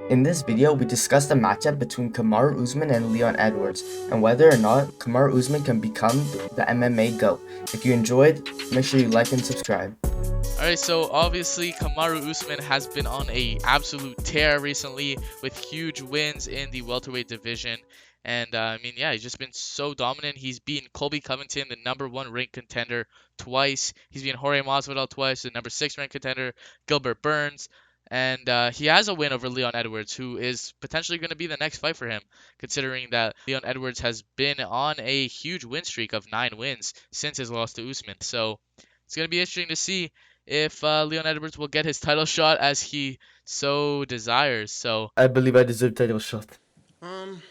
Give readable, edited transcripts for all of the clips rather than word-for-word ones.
In this video, we discussed the matchup between Kamaru Usman and Leon Edwards, and whether or not Kamaru Usman can become the MMA GOAT. If you enjoyed, make sure you like and subscribe. Alright, so obviously Kamaru Usman has been on a absolute tear recently with huge wins in the welterweight division. And yeah, he's just been so dominant. He's beaten Colby Covington, the #1 ranked contender, twice. He's beaten Jorge Masvidal twice, the #6 ranked contender, Gilbert Burns. And he has a win over Leon Edwards, who is potentially going to be the next fight for him, considering that Leon Edwards has been on a huge win streak of 9 wins since his loss to Usman. So it's going to be interesting to see if Leon Edwards will get his title shot as he so desires. So I believe I deserve title shot. Um,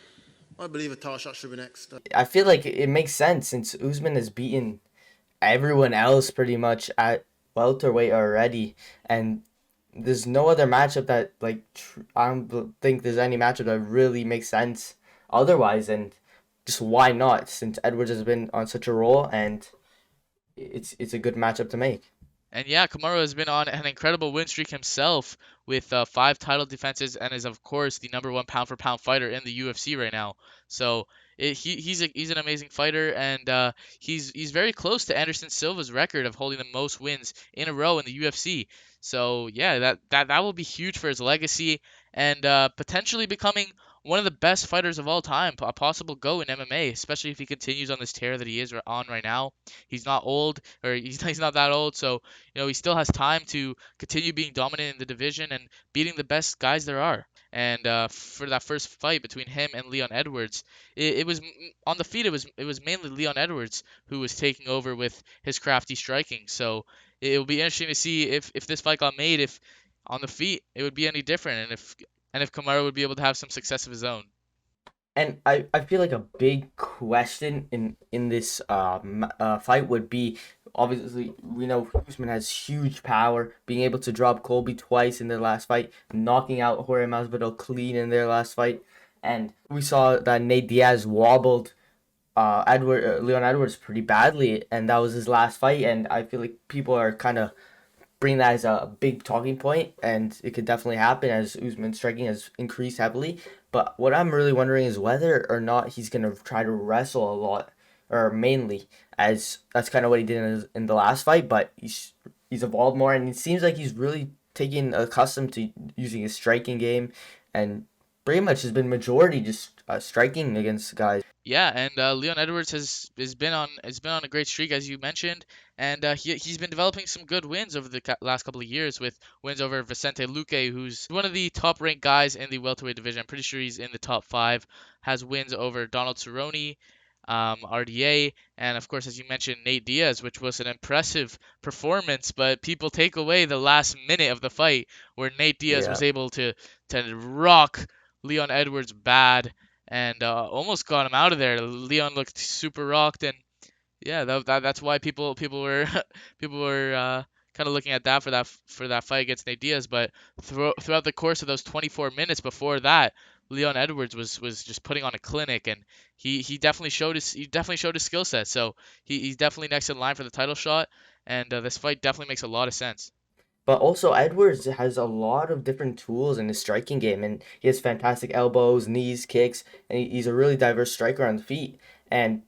I believe a title shot should be next. I feel like it makes sense since Usman has beaten everyone else pretty much at welterweight already, and there's no other matchup that I don't think there's any matchup that really makes sense otherwise, and just why not since Edwards has been on such a roll and it's a good matchup to make. And yeah, Kamaru has been on an incredible win streak himself with 5 title defenses and is of course the #1 pound for pound fighter in the UFC right now. So he's an amazing fighter, and he's very close to Anderson Silva's record of holding the most wins in a row in the UFC. So yeah, that will be huge for his legacy and potentially becoming one of the best fighters of all time, a possible GOAT in MMA, especially if he continues on this tear that he is on right now. He's not old, or he's not that old, so he still has time to continue being dominant in the division and beating the best guys there are. And for that first fight between him and Leon Edwards, it was on the feet. It was mainly Leon Edwards who was taking over with his crafty striking. So it will be interesting to see if this fight got made, if on the feet it would be any different, and if Kamaru would be able to have some success of his own. And I feel like a big question in this fight would be, obviously we know Usman has huge power, being able to drop Colby twice in their last fight, knocking out Jorge Masvidal clean in their last fight, and we saw that Nate Diaz wobbled Leon Edwards pretty badly, and that was his last fight. And I feel like people are kind of bring that as a big talking point, and it could definitely happen as Usman's striking has increased heavily. But what I'm really wondering is whether or not he's gonna try to wrestle a lot, or mainly, as that's kind of what he did in the last fight. But he's evolved more, and it seems like he's really taken accustomed to using his striking game, and pretty much has been majority just striking against guys. Yeah, and Leon Edwards has been on a great streak, as you mentioned, and he's been developing some good wins over the last couple of years, with wins over Vicente Luque, who's one of the top ranked guys in the welterweight division. I'm pretty sure he's in the top 5. Has wins over Donald Cerrone, RDA, and of course, as you mentioned, Nate Diaz, which was an impressive performance. But people take away the last minute of the fight, where Nate Diaz Yeah. was able to rock Leon Edwards bad and almost got him out of there. Leon looked super rocked, and yeah, that's why people were people were kind of looking at that for that fight against Nate Diaz. But throughout the course of those 24 minutes before that, Leon Edwards was just putting on a clinic, and he definitely showed his skill set. So he's definitely next in line for the title shot, and this fight definitely makes a lot of sense. But also, Edwards has a lot of different tools in his striking game, and he has fantastic elbows, knees, kicks, and he's a really diverse striker on the feet. And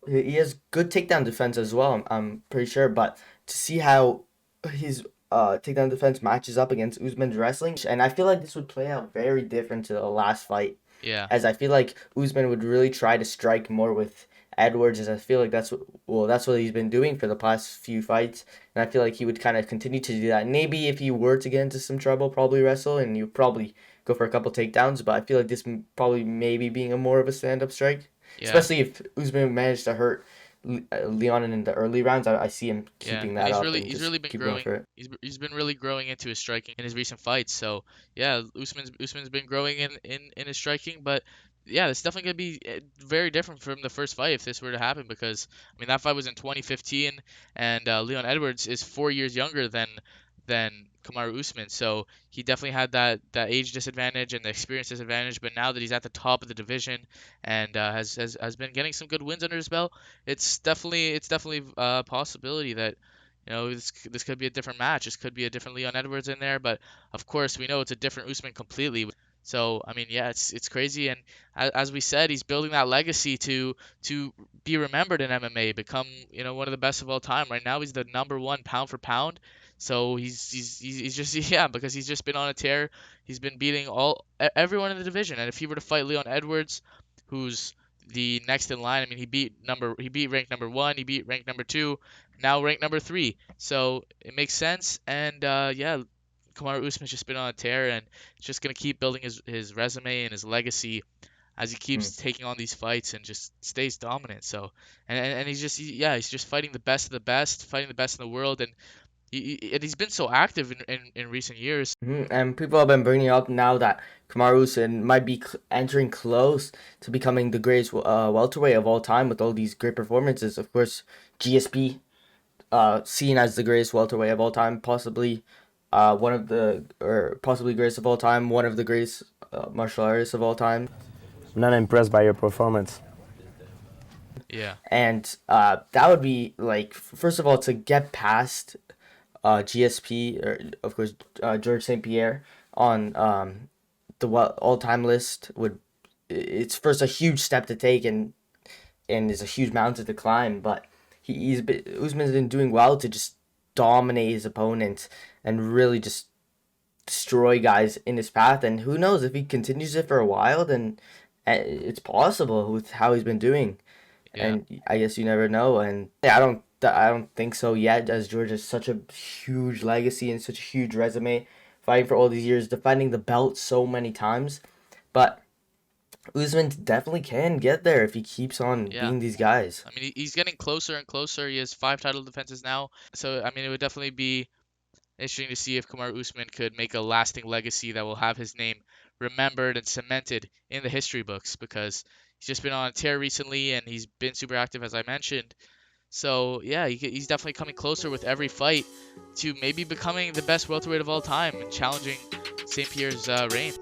he has good takedown defense as well. I'm pretty sure. But to see how his takedown defense matches up against Usman's wrestling, and I feel like this would play out very different to the last fight, Yeah. as I feel like Usman would really try to strike more with Edwards, as I feel like that's what he's been doing for the past few fights, and I feel like he would kind of continue to do that. Maybe if he were to get into some trouble, probably wrestle, and you probably go for a couple takedowns. But I feel like this probably maybe being a more of a stand up strike, Yeah. especially if Usman managed to hurt Leon in the early rounds. I see him Yeah, keeping and that he's up really and he's just really been keep going growing. for it. He's been really growing into his striking in his recent fights. So yeah, Usman's been growing in his striking, but yeah, it's definitely gonna be very different from the first fight if this were to happen, because I mean that fight was in 2015, and Leon Edwards is 4 years younger than Kamaru Usman, so he definitely had that age disadvantage and the experience disadvantage. But now that he's at the top of the division and has been getting some good wins under his belt, it's definitely a possibility that this could be a different match. This could be a different Leon Edwards in there, but of course we know it's a different Usman completely. So I mean, yeah, it's crazy, and as we said, he's building that legacy to be remembered in MMA, become one of the best of all time. Right now, he's the number one pound for pound. So he's just yeah, because he's just been on a tear. He's been beating everyone in the division, and if he were to fight Leon Edwards, who's the next in line, I mean, he beat rank number one, he beat rank number two, now ranked number three. So it makes sense, and yeah, Kamaru Usman's just been on a tear, and just gonna keep building his resume and his legacy as he Mm. keeps taking on these fights and just stays dominant. So and yeah, he's just fighting the best of the best, fighting the best in the world, and he's been so active in recent years. And people have been bringing up now that Kamaru Usman might be entering close to becoming the greatest welterweight of all time with all these great performances. Of course, GSP, seen as the greatest welterweight of all time, possibly one of the, or possibly greatest of all time, one of the greatest martial artists of all time. I'm not impressed by your performance. Yeah, And that would be like, first of all, to get past GSP, or of course George St. Pierre on the all-time list would, it's first a huge step to take, and is a huge mountain to climb. But Usman's been doing well to just dominate his opponents and really just destroy guys in his path. And who knows, if he continues it for a while, then it's possible with how he's been doing. yeah, And I guess you never know. And yeah, I don't think so yet, as George has such a huge legacy and such a huge resume, fighting for all these years, defending the belt so many times. But Usman definitely can get there if he keeps on yeah. beating these guys. I mean, he's getting closer and closer. He has 5 title defenses now. So I mean, it would definitely be interesting to see if Kamaru Usman could make a lasting legacy that will have his name remembered and cemented in the history books, because he's just been on a tear recently and he's been super active, as I mentioned. So yeah, he's definitely coming closer with every fight to maybe becoming the best welterweight of all time and challenging St. Pierre's reign.